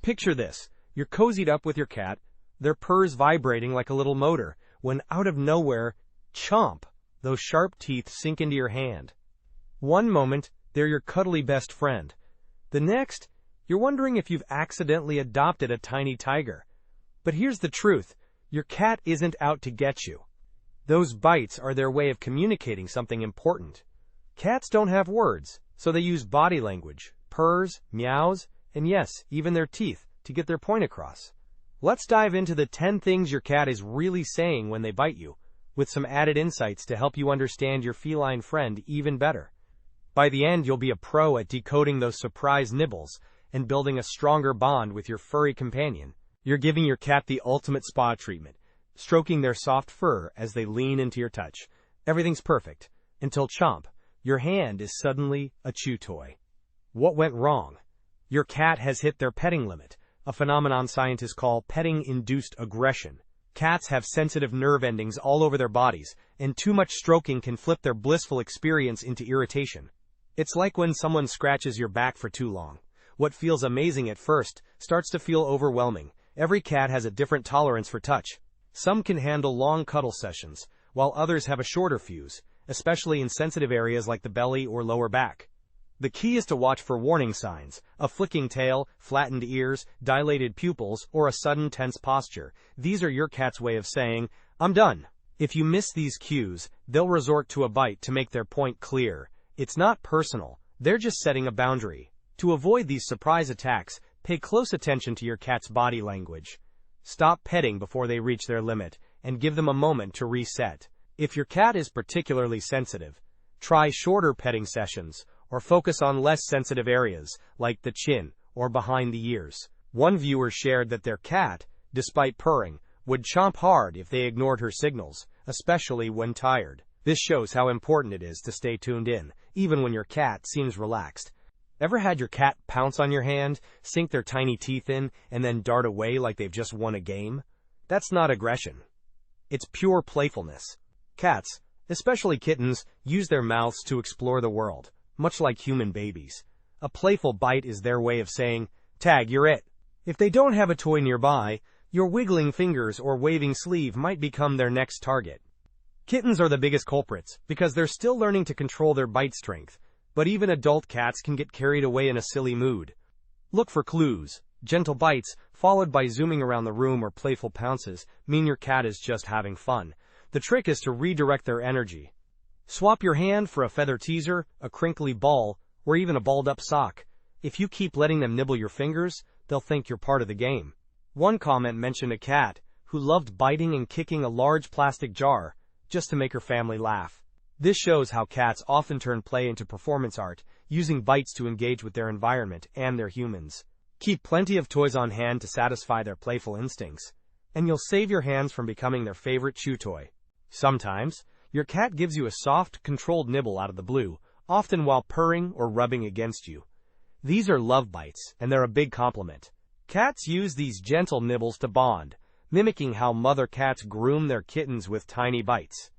Picture this. You're cozied up with your cat, their purrs vibrating like a little motor, when out of nowhere, chomp, those sharp teeth sink into your hand. One moment, they're your cuddly best friend. The next, you're wondering if you've accidentally adopted a tiny tiger. But here's the truth. Your cat isn't out to get you. Those bites are their way of communicating something important. Cats don't have words, so they use body language, purrs, meows, and yes, even their teeth, to get their point across. Let's dive into the 10 things your cat is really saying when they bite you, with some added insights to help you understand your feline friend even better. By the end, you'll be a pro at decoding those surprise nibbles and building a stronger bond with your furry companion. You're giving your cat the ultimate spa treatment, stroking their soft fur as they lean into your touch. Everything's perfect, until chomp, your hand is suddenly a chew toy. What went wrong? Your cat has hit their petting limit, a phenomenon scientists call petting-induced aggression. Cats have sensitive nerve endings all over their bodies, and too much stroking can flip their blissful experience into irritation. It's like when someone scratches your back for too long. What feels amazing at first starts to feel overwhelming. Every cat has a different tolerance for touch. Some can handle long cuddle sessions, while others have a shorter fuse, especially in sensitive areas like the belly or lower back. The key is to watch for warning signs: a flicking tail, flattened ears, dilated pupils, or a sudden tense posture. These are your cat's way of saying, "I'm done." If you miss these cues, they'll resort to a bite to make their point clear. It's not personal, they're just setting a boundary. To avoid these surprise attacks, pay close attention to your cat's body language. Stop petting before they reach their limit, and give them a moment to reset. If your cat is particularly sensitive, try shorter petting sessions, or focus on less sensitive areas, like the chin or behind the ears. One viewer shared that their cat, despite purring, would chomp hard if they ignored her signals, especially when tired. This shows how important it is to stay tuned in, even when your cat seems relaxed. Ever had your cat pounce on your hand, sink their tiny teeth in, and then dart away like they've just won a game? That's not aggression. It's pure playfulness. Cats, especially kittens, use their mouths to explore the world, much like human babies. A playful bite is their way of saying, "Tag, you're it." If they don't have a toy nearby, your wiggling fingers or waving sleeve might become their next target. Kittens are the biggest culprits, because they're still learning to control their bite strength, but even adult cats can get carried away in a silly mood. Look for clues. Gentle bites, followed by zooming around the room or playful pounces, mean your cat is just having fun. The trick is to redirect their energy. Swap your hand for a feather teaser, a crinkly ball, or even a balled-up sock. If you keep letting them nibble your fingers, they'll think you're part of the game. One comment mentioned a cat who loved biting and kicking a large plastic jar just to make her family laugh. This shows how cats often turn play into performance art, using bites to engage with their environment and their humans. Keep plenty of toys on hand to satisfy their playful instincts, and you'll save your hands from becoming their favorite chew toy. Sometimes, your cat gives you a soft, controlled nibble out of the blue, often while purring or rubbing against you. These are love bites, and they're a big compliment. Cats use these gentle nibbles to bond, mimicking how mother cats groom their kittens with tiny bites.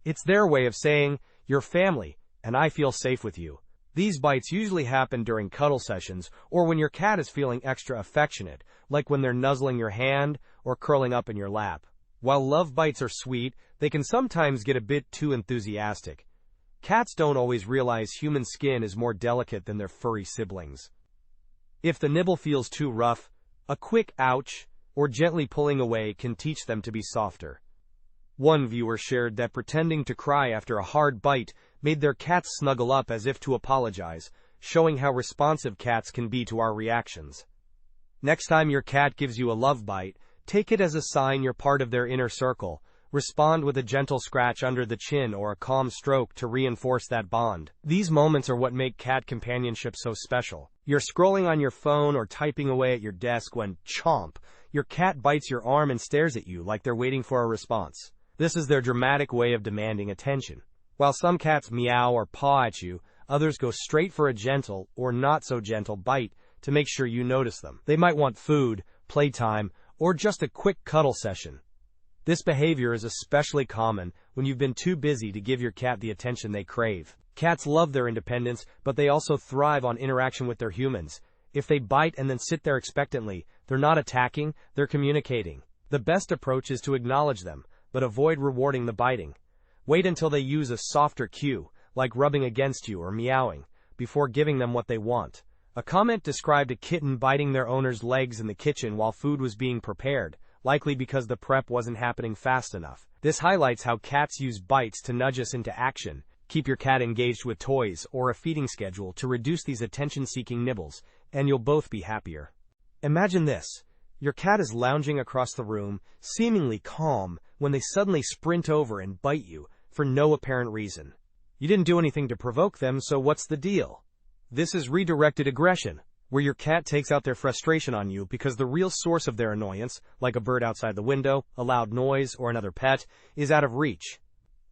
It's their way of saying, "You're family, and I feel safe with you." These bites usually happen during cuddle sessions or when your cat is feeling extra affectionate, like when they're nuzzling your hand or curling up in your lap. While love bites are sweet, they can sometimes get a bit too enthusiastic. Cats don't always realize human skin is more delicate than their furry siblings. If the nibble feels too rough, a quick ouch or gently pulling away can teach them to be softer. One viewer shared that pretending to cry after a hard bite made their cats snuggle up as if to apologize, showing how responsive cats can be to our reactions. Next time your cat gives you a love bite, take it as a sign you're part of their inner circle. Respond with a gentle scratch under the chin or a calm stroke to reinforce that bond. These moments are what make cat companionship so special. You're scrolling on your phone or typing away at your desk when, chomp, your cat bites your arm and stares at you like they're waiting for a response. This is their dramatic way of demanding attention. While some cats meow or paw at you, others go straight for a gentle or not so gentle bite to make sure you notice them. They might want food, playtime, or just a quick cuddle session. This behavior is especially common when you've been too busy to give your cat the attention they crave. Cats love their independence, but they also thrive on interaction with their humans. If they bite and then sit there expectantly, They're not attacking, they're communicating. The best approach is to acknowledge them, but avoid rewarding the biting. Wait until they use a softer cue, like rubbing against you or meowing, before giving them what they want. A comment described a kitten biting their owner's legs in the kitchen while food was being prepared, likely because the prep wasn't happening fast enough. This highlights how cats use bites to nudge us into action. Keep your cat engaged with toys or a feeding schedule to reduce these attention-seeking nibbles, and you'll both be happier. Imagine this. Your cat is lounging across the room, seemingly calm, when they suddenly sprint over and bite you, for no apparent reason. You didn't do anything to provoke them, so what's the deal? This is redirected aggression, where your cat takes out their frustration on you because the real source of their annoyance, like a bird outside the window, a loud noise, or another pet, is out of reach.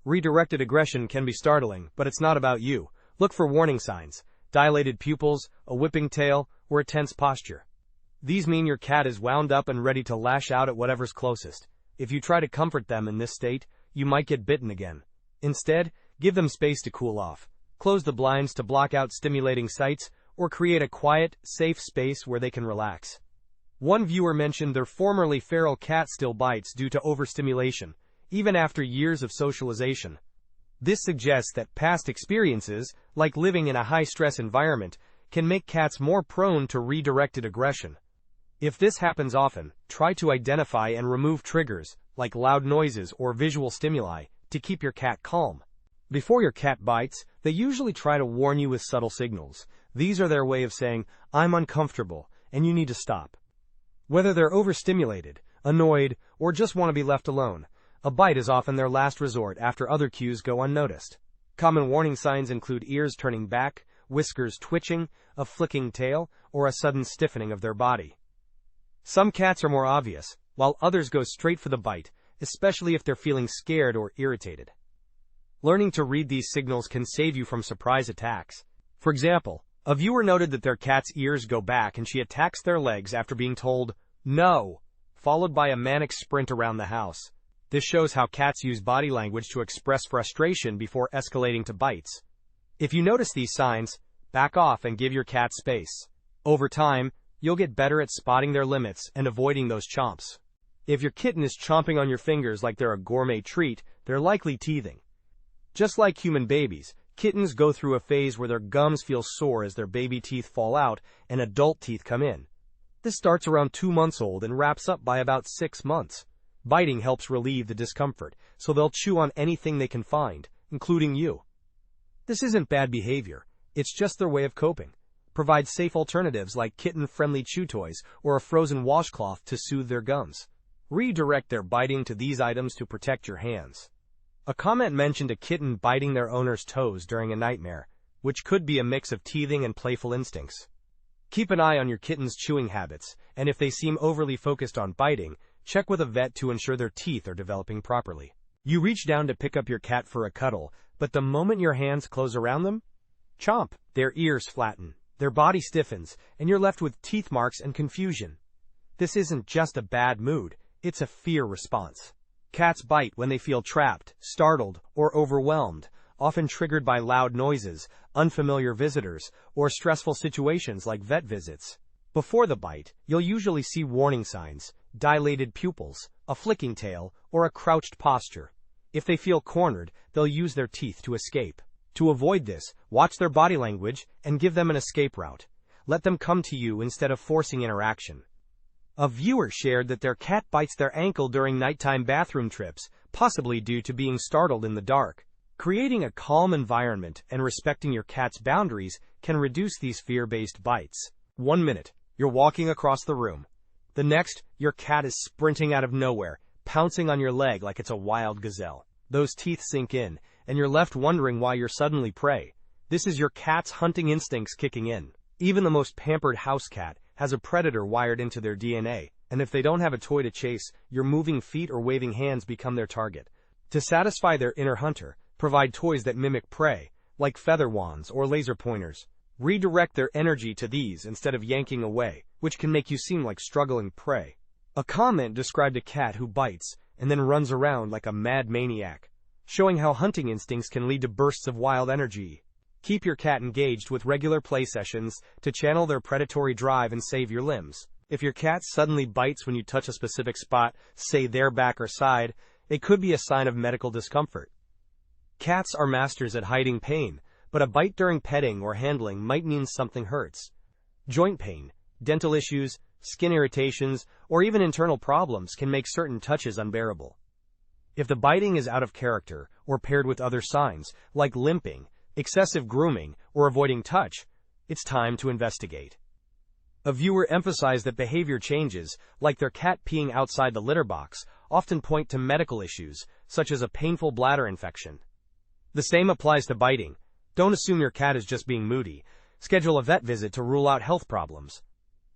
Redirected aggression can be startling, but it's not about you. Look for warning signs: dilated pupils, a whipping tail, or a tense posture. These mean your cat is wound up and ready to lash out at whatever's closest. If you try to comfort them in this state, you might get bitten again. Instead, give them space to cool off. Close the blinds to block out stimulating sights, or create a quiet, safe space where they can relax. One viewer mentioned their formerly feral cat still bites due to overstimulation, even after years of socialization. This suggests that past experiences, like living in a high-stress environment, can make cats more prone to redirected aggression. If this happens often, try to identify and remove triggers, like loud noises or visual stimuli, to keep your cat calm. Before your cat bites, they usually try to warn you with subtle signals. These are their way of saying, "I'm uncomfortable, and you need to stop." Whether they're overstimulated, annoyed, or just want to be left alone, a bite is often their last resort after other cues go unnoticed. Common warning signs include ears turning back, whiskers twitching, a flicking tail, or a sudden stiffening of their body. Some cats are more obvious, while others go straight for the bite, especially if they're feeling scared or irritated. Learning to read these signals can save you from surprise attacks. For example, a viewer noted that their cat's ears go back and she attacks their legs after being told, "No," followed by a manic sprint around the house. This shows how cats use body language to express frustration before escalating to bites. If you notice these signs, back off and give your cat space. Over time, you'll get better at spotting their limits and avoiding those chomps. If your kitten is chomping on your fingers like they're a gourmet treat, they're likely teething. Just like human babies, kittens go through a phase where their gums feel sore as their baby teeth fall out and adult teeth come in. This starts around 2 months old and wraps up by about 6 months. Biting helps relieve the discomfort, so they'll chew on anything they can find, including you. This isn't bad behavior, it's just their way of coping. Provide safe alternatives like kitten-friendly chew toys or a frozen washcloth to soothe their gums. Redirect their biting to these items to protect your hands. A comment mentioned a kitten biting their owner's toes during a nightmare, which could be a mix of teething and playful instincts. Keep an eye on your kitten's chewing habits, and if they seem overly focused on biting, check with a vet to ensure their teeth are developing properly. You reach down to pick up your cat for a cuddle, but the moment your hands close around them, chomp! Their ears flatten, their body stiffens, and you're left with teeth marks and confusion. This isn't just a bad mood, it's a fear response. Cats bite when they feel trapped, startled, or overwhelmed, often triggered by loud noises, unfamiliar visitors, or stressful situations like vet visits. Before the bite, you'll usually see warning signs: dilated pupils, a flicking tail, or a crouched posture. If they feel cornered, they'll use their teeth to escape. To avoid this, watch their body language and give them an escape route. Let them come to you instead of forcing interaction. A viewer shared that their cat bites their ankle during nighttime bathroom trips, possibly due to being startled in the dark. Creating a calm environment and respecting your cat's boundaries can reduce these fear-based bites. 1 minute, you're walking across the room. The next, your cat is sprinting out of nowhere, pouncing on your leg like it's a wild gazelle. Those teeth sink in, and you're left wondering why you're suddenly prey. This is your cat's hunting instincts kicking in. Even the most pampered house cat has a predator wired into their DNA, and if they don't have a toy to chase, your moving feet or waving hands become their target. To satisfy their inner hunter, provide toys that mimic prey, like feather wands or laser pointers. Redirect their energy to these instead of yanking away, which can make you seem like struggling prey. A comment described a cat who bites and then runs around like a mad maniac, showing how hunting instincts can lead to bursts of wild energy. Keep your cat engaged with regular play sessions to channel their predatory drive and save your limbs. If your cat suddenly bites when you touch a specific spot, say their back or side, it could be a sign of medical discomfort. Cats are masters at hiding pain, but a bite during petting or handling might mean something hurts. Joint pain, dental issues, skin irritations, or even internal problems can make certain touches unbearable. If the biting is out of character or paired with other signs, like limping, excessive grooming, or avoiding touch, it's time to investigate. A viewer emphasized that behavior changes, like their cat peeing outside the litter box, often point to medical issues, such as a painful bladder infection. The same applies to biting. Don't assume your cat is just being moody. Schedule a vet visit to rule out health problems.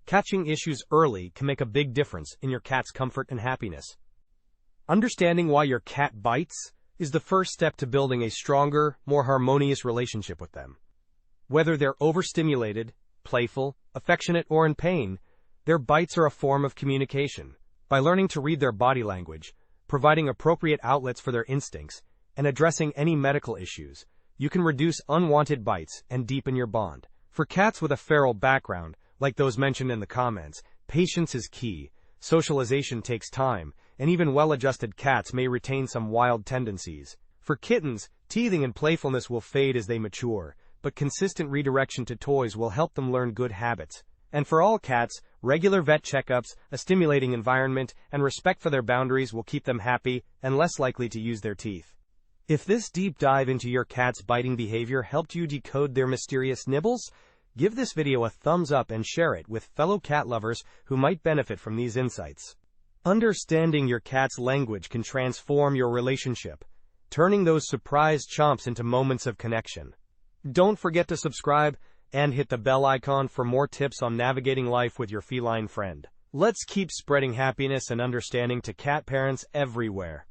Catching issues early can make a big difference in your cat's comfort and happiness. Understanding why your cat bites is the first step to building a stronger, more harmonious relationship with them. Whether they're overstimulated, playful, affectionate, or in pain, their bites are a form of communication. By learning to read their body language, providing appropriate outlets for their instincts, and addressing any medical issues, you can reduce unwanted bites and deepen your bond. For cats with a feral background, like those mentioned in the comments, patience is key, socialization takes time, and even well-adjusted cats may retain some wild tendencies. For kittens, teething and playfulness will fade as they mature, but consistent redirection to toys will help them learn good habits. And for all cats, regular vet checkups, a stimulating environment, and respect for their boundaries will keep them happy and less likely to use their teeth. If this deep dive into your cat's biting behavior helped you decode their mysterious nibbles, give this video a thumbs up and share it with fellow cat lovers who might benefit from these insights. Understanding your cat's language can transform your relationship, turning those surprise chomps into moments of connection. Don't forget to subscribe and hit the bell icon for more tips on navigating life with your feline friend. Let's keep spreading happiness and understanding to cat parents everywhere.